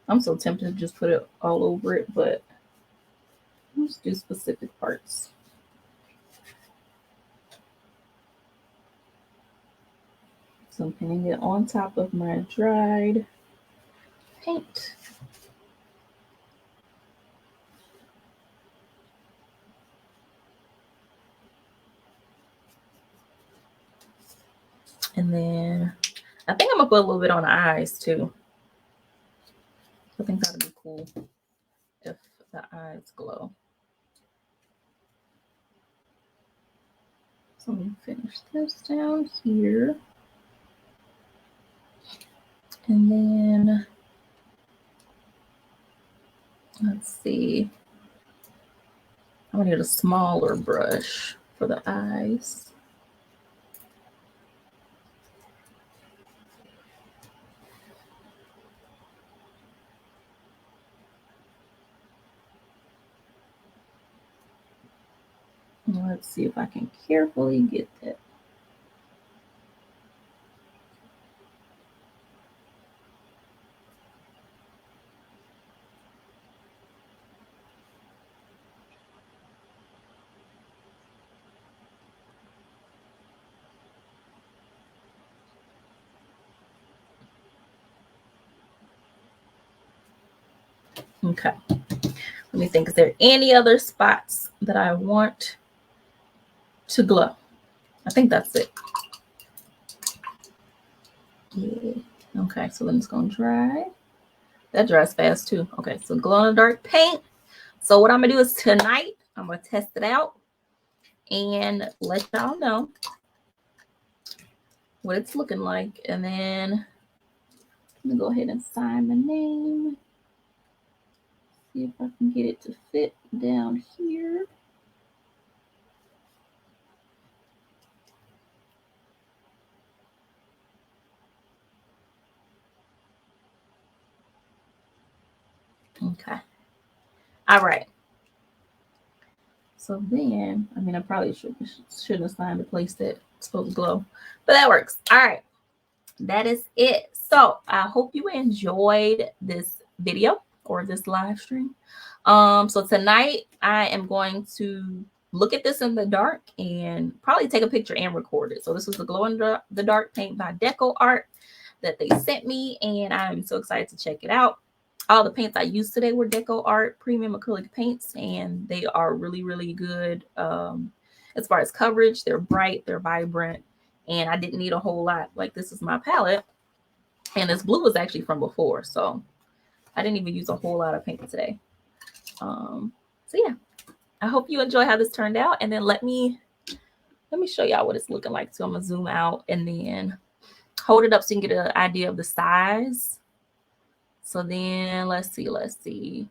I'm so tempted to just put it all over it, but let's do specific parts. So I'm painting it on top of my dried paint. And then I think I'm gonna put a little bit on the eyes too. I think that would be cool if the eyes glow. So I'm gonna finish this down here. And then let's see. I'm gonna get a smaller brush for the eyes. And let's see if I can carefully get that. Okay. Let me think. Is there any other spots that I want to glow? I think that's it. Yeah. Okay, so then it's gonna dry. That dries fast too. Okay, so glow in the dark paint. So what I'm gonna do is tonight, I'm gonna test it out and let y'all know what it's looking like. And then I'm gonna go ahead and sign my name. See if I can get it to fit down here. Okay. All right. So then, I mean, I probably shouldn't have signed the place that's supposed to glow, but that works. All right. That is it. So I hope you enjoyed this video or this live stream. So tonight I am going to look at this in the dark and probably take a picture and record it. So this was the glow in the dark paint by DecoArt that they sent me, and I'm so excited to check it out. All the paints I used today were DecoArt premium acrylic paints, and they are really, really good. As far as coverage, they're bright, they're vibrant, and I didn't need a whole lot. Like, this is my palette, and this blue was actually from before, so I didn't even use a whole lot of paint today. So yeah, I hope you enjoy how this turned out, and then let me show y'all what it's looking like. So I'm gonna zoom out and then hold it up so you can get an idea of the size. So then let's see.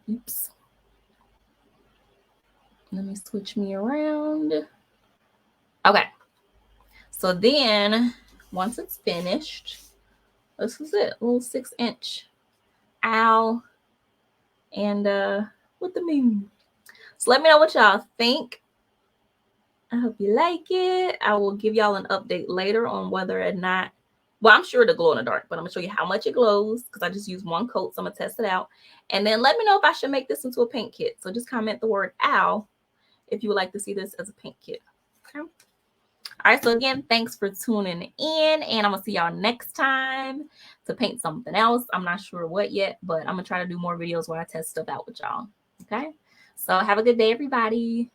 Oops. Let me switch me around. Okay. So then once it's finished, this is it. A little 6-inch owl and with the moon. So let me know what y'all think. I hope you like it. I will give y'all an update later on whether or not, well, I'm sure it'll glow in the dark, but I'm gonna show you how much it glows because I just used one coat. So I'm gonna test it out. And then let me know if I should make this into a paint kit. So just comment the word owl if you would like to see this as a paint kit. Okay. All right. So again, thanks for tuning in, and I'm gonna see y'all next time to paint something else. I'm not sure what yet, but I'm gonna try to do more videos where I test stuff out with y'all. Okay. So have a good day, everybody.